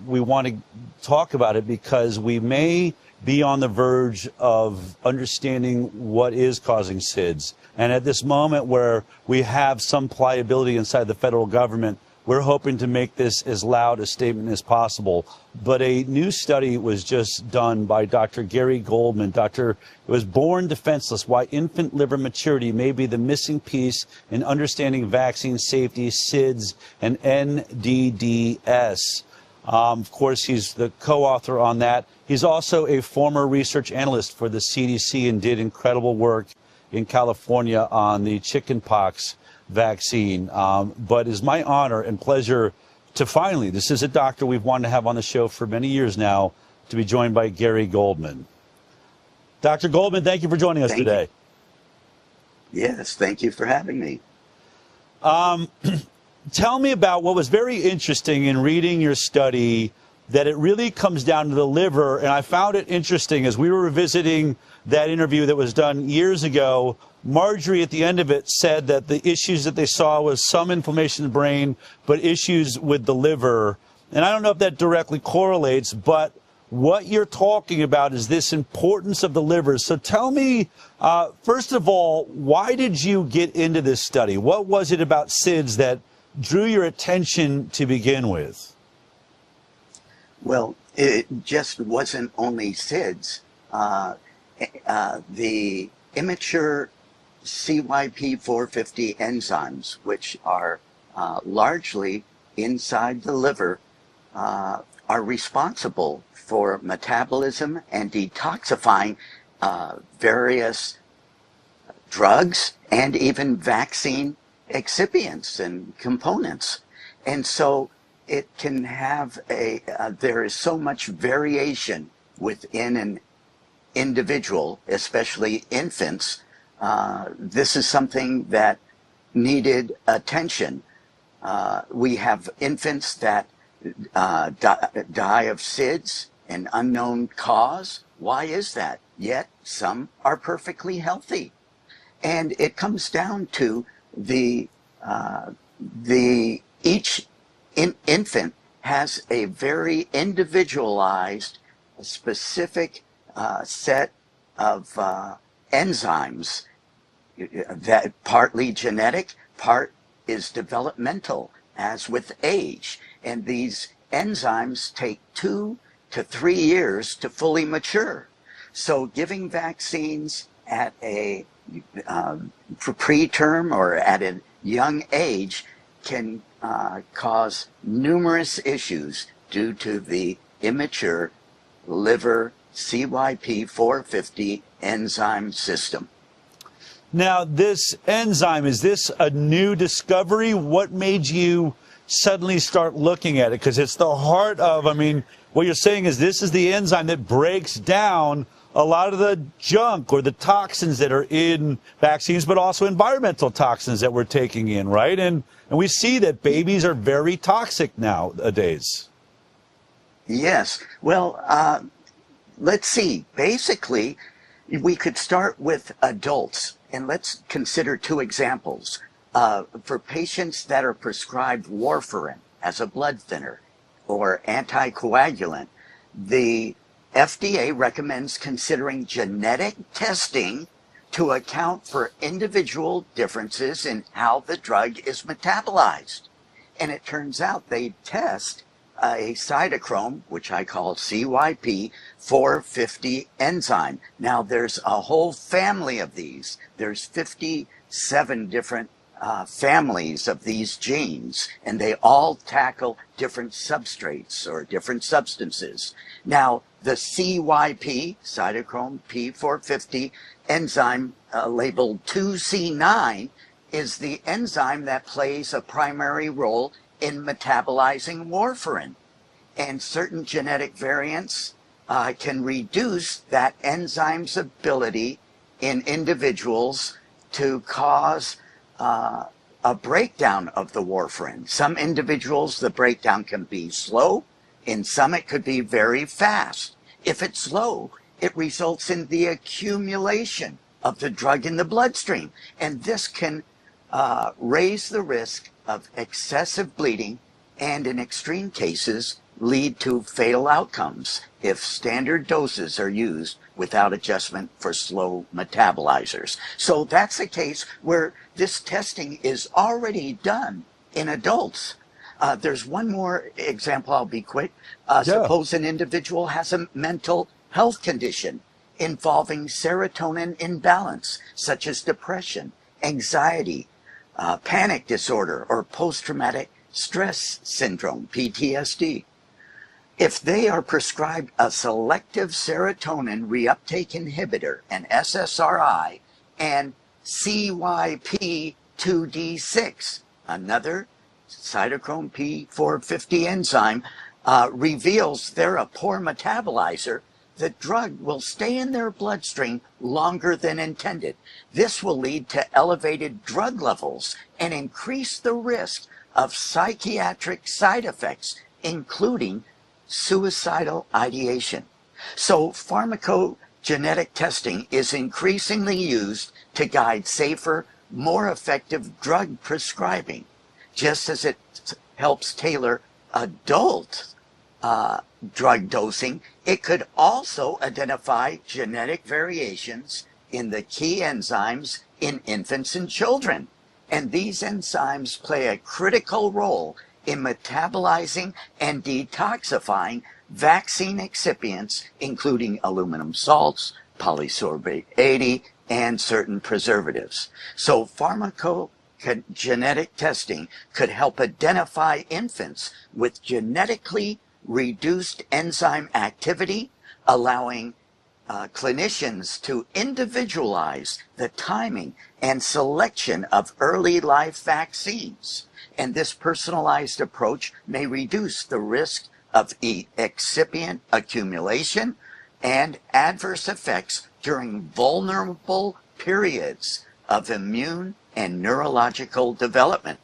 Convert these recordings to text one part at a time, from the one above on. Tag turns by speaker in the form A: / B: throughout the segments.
A: we want to talk about it because we may be on the verge of understanding what is causing SIDS. And at this moment where we have some pliability inside the federal government, we're hoping to make this as loud a statement as possible. But a new study was just done by Dr. Gary Goldman. It was Born Defenseless, Why Infant Liver Maturity May Be the Missing Piece in Understanding Vaccine Safety, SIDS, and NDDS. Of course, he's the co-author on that. He's also a former research analyst for the CDC and did incredible work in California on the chickenpox vaccine. But it's my honor and pleasure to finally, this is a doctor we've wanted to have on the show for many years now, to be joined by Gary Goldman. Dr. Goldman, thank you for joining us today.
B: Yes, thank you for having me.
A: Tell me about what was very interesting in reading your study, that it really comes down to the liver. And I found it interesting as we were revisiting that interview that was done years ago. Marjorie, at the end of it, said that the issues that they saw was some inflammation in the brain, but issues with the liver. And I don't know if that directly correlates, but what you're talking about is this importance of the liver. So tell me, first of all, why did you get into this study? What was it about SIDS that drew your attention to begin with?
B: Well, it just wasn't only SIDS. The immature CYP450 enzymes, which are largely inside the liver, are responsible for metabolism and detoxifying various drugs and even vaccine excipients and components. And so it can have there is so much variation within an individual, especially infants. This is something that needed attention. We have infants that die of SIDS, an unknown cause. Why is that? Yet some are perfectly healthy. And it comes down to each infant has a very individualized, specific set of enzymes, that partly genetic, part is developmental, as with age. And these enzymes take 2 to 3 years to fully mature. So giving vaccines at a preterm or at a young age can cause numerous issues due to the immature liver CYP450 enzyme system.
A: Now, this enzyme, is this a new discovery? What made you suddenly start looking at it? Because it's the heart of, I mean, what you're saying is this is the enzyme that breaks down a lot of the junk or the toxins that are in vaccines, but also environmental toxins that we're taking in, right? And we see that babies are very toxic nowadays.
B: Yes. Well, let's see. Basically, we could start with adults, and let's consider 2 examples. For patients that are prescribed warfarin as a blood thinner or anticoagulant, the FDA recommends considering genetic testing to account for individual differences in how the drug is metabolized. And it turns out they test a cytochrome, which I call CYP450 enzyme. Now, there's a whole family of these. There's 57 different families of these genes, and they all tackle different substrates or different substances. Now, the CYP, cytochrome P450 enzyme, labeled 2C9, is the enzyme that plays a primary role in metabolizing warfarin. And certain genetic variants can reduce that enzyme's ability in individuals to cause a breakdown of the warfarin. Some individuals, the breakdown can be slow. In some, it could be very fast. If it's slow, it results in the accumulation of the drug in the bloodstream. And this can raise the risk of excessive bleeding and, in extreme cases, lead to fatal outcomes if standard doses are used without adjustment for slow metabolizers. So that's a case where this testing is already done in adults. There's one more example, I'll be quick. Suppose an individual has a mental health condition involving serotonin imbalance, such as depression, anxiety, panic disorder, or post-traumatic stress syndrome, PTSD. If they are prescribed a selective serotonin reuptake inhibitor, an SSRI, and CYP2D6, another cytochrome P450 enzyme, reveals they're a poor metabolizer, the drug will stay in their bloodstream longer than intended. This will lead to elevated drug levels and increase the risk of psychiatric side effects, including suicidal ideation. So pharmacogenetic testing is increasingly used to guide safer, more effective drug prescribing, just as it helps tailor adult drug dosing. It could also identify genetic variations in the key enzymes in infants and children. And these enzymes play a critical role in metabolizing and detoxifying vaccine excipients, including aluminum salts, polysorbate 80, and certain preservatives. So pharmacogenetic testing could help identify infants with genetically reduced enzyme activity, allowing clinicians to individualize the timing and selection of early life vaccines. And this personalized approach may reduce the risk of excipient accumulation and adverse effects during vulnerable periods of immune and neurological development.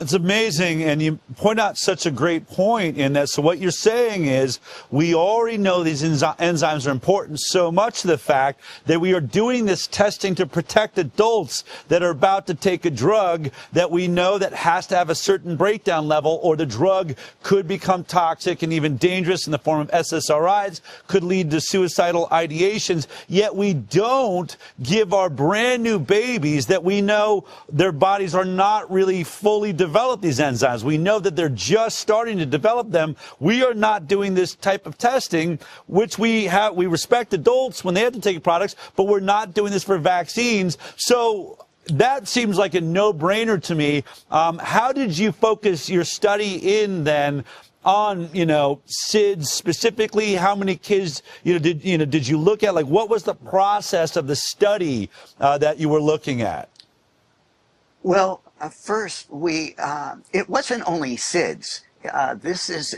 A: It's amazing, and you point out such a great point in that. So what you're saying is we already know these enzymes are important, so much to the fact that we are doing this testing to protect adults that are about to take a drug that we know that has to have a certain breakdown level, or the drug could become toxic and even dangerous in the form of SSRIs, could lead to suicidal ideations. Yet we don't give our brand new babies that we know their bodies are not really fully develop these enzymes. We know that they're just starting to develop them. We are not doing this type of testing, which we respect adults when they have to take products, but we're not doing this for vaccines. So that seems like a no-brainer to me. How did you focus your study in then on, SIDS specifically? How many kids, did you look at? Like, what was the process of the study that you were looking at?
B: Well, first, it wasn't only SIDS. This is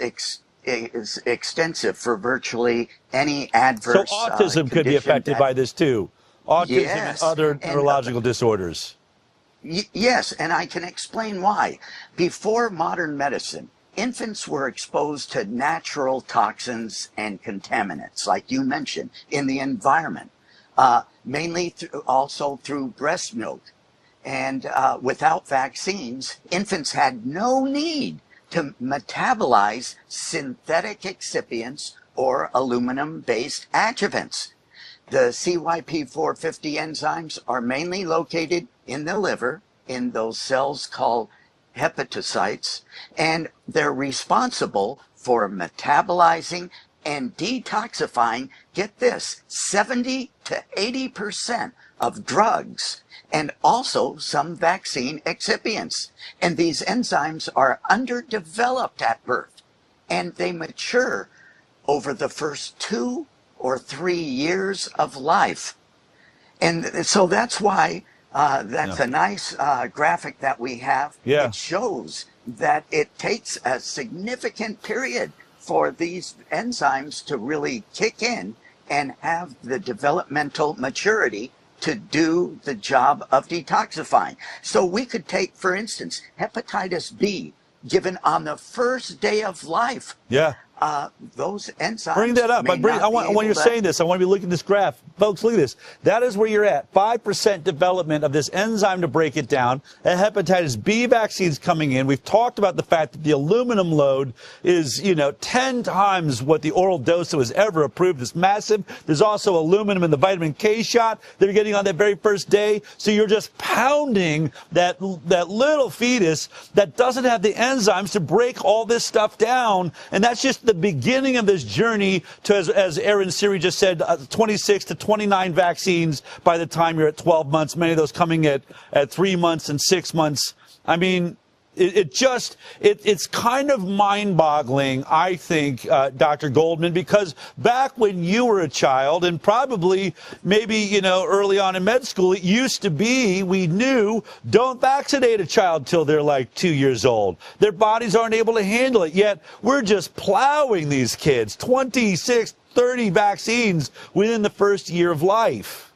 B: extensive for virtually any adverse
A: So autism could be affected by this too. Autism and other neurological disorders.
B: Yes, and I can explain why. Before modern medicine, infants were exposed to natural toxins and contaminants, like you mentioned, in the environment, mainly also through breast milk. And without vaccines, infants had no need to metabolize synthetic excipients or aluminum-based adjuvants. The CYP450 enzymes are mainly located in the liver, in those cells called hepatocytes, and they're responsible for metabolizing and detoxifying, get this, 70 to 80% of drugs, and also some vaccine excipients. And these enzymes are underdeveloped at birth, and they mature over the first 2 or 3 years of life. And so that's why that's a nice graphic that we have.
A: Yeah.
B: It shows that it takes a significant period for these enzymes to really kick in and have the developmental maturity to do the job of detoxifying. So we could take, for instance, hepatitis B given on the first day of life.
A: Yeah.
B: those enzymes
A: Bring that up.
B: may not be
A: When
B: able
A: you're
B: to.
A: saying this, I want to be looking at this graph. Folks, look at this. That is where you're at. 5% development of this enzyme to break it down. A hepatitis B vaccines coming in. We've talked about the fact that the aluminum load is, 10 times what the oral dose that was ever approved. It's massive. There's also aluminum in the vitamin K shot that you're getting on that very first day. So you're just pounding that little fetus that doesn't have the enzymes to break all this stuff down. And that's just the beginning of this journey to, as Aaron Siri just said, 26 to 29 vaccines by the time you're at 12 months, many of those coming at 3 months and 6 months. I mean, it's kind of mind-boggling, I think, Dr. Goldman, because back when you were a child, and probably maybe, early on in med school, it used to be, we knew, don't vaccinate a child till they're like 2 years old. Their bodies aren't able to handle it, yet we're just plowing these kids, 26, 30 vaccines within the first year of life.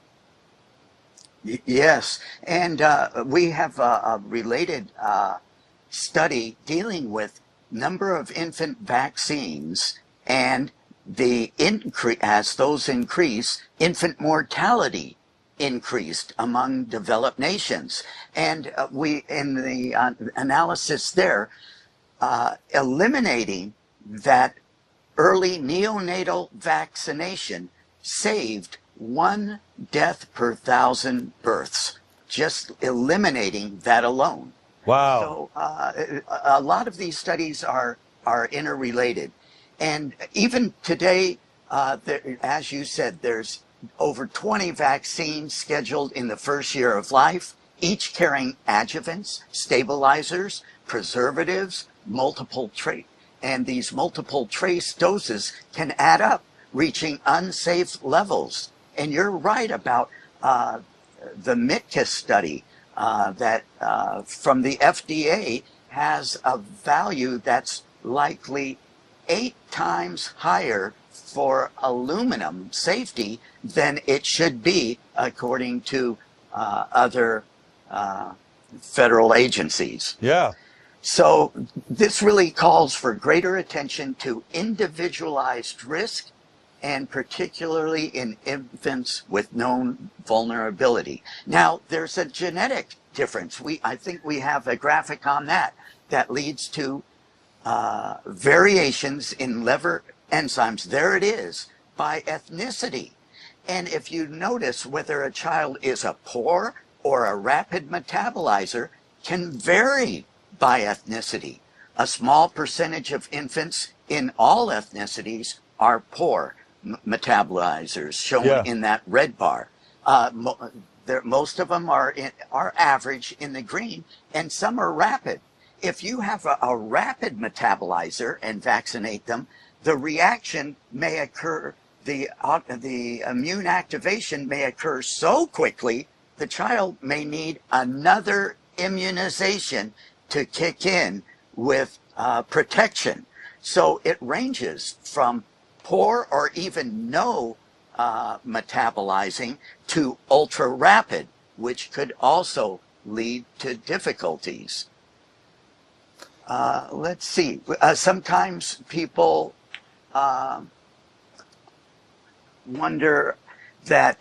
B: Yes, and we have a related study dealing with number of infant vaccines and the increase, as those increase, infant mortality increased among developed nations. And we, in the analysis there, eliminating that early neonatal vaccination saved 1 death per 1,000 births, just eliminating that alone.
A: Wow.
B: So a lot of these studies are interrelated. And even today, as you said, there's over 20 vaccines scheduled in the first year of life, each carrying adjuvants, stabilizers, preservatives, multiple trace. And these multiple trace doses can add up, reaching unsafe levels. And you're right about the MITCA study. That from the FDA has a value that's likely 8 times higher for aluminum safety than it should be, according to other federal agencies.
A: Yeah.
B: So this really calls for greater attention to individualized risk, and particularly in infants with known vulnerability. Now, there's a genetic difference. I think we have a graphic on that leads to variations in liver enzymes. There it is, by ethnicity. And if you notice whether a child is a poor or a rapid metabolizer can vary by ethnicity. A small percentage of infants in all ethnicities are poor metabolizers, shown in that red bar. Most of them are average in the green, and some are rapid. If you have a rapid metabolizer and vaccinate them, the reaction may occur, the immune activation may occur so quickly, the child may need another immunization to kick in with protection. So it ranges from poor or even no metabolizing to ultra rapid, which could also lead to difficulties. Let's see. Sometimes people wonder that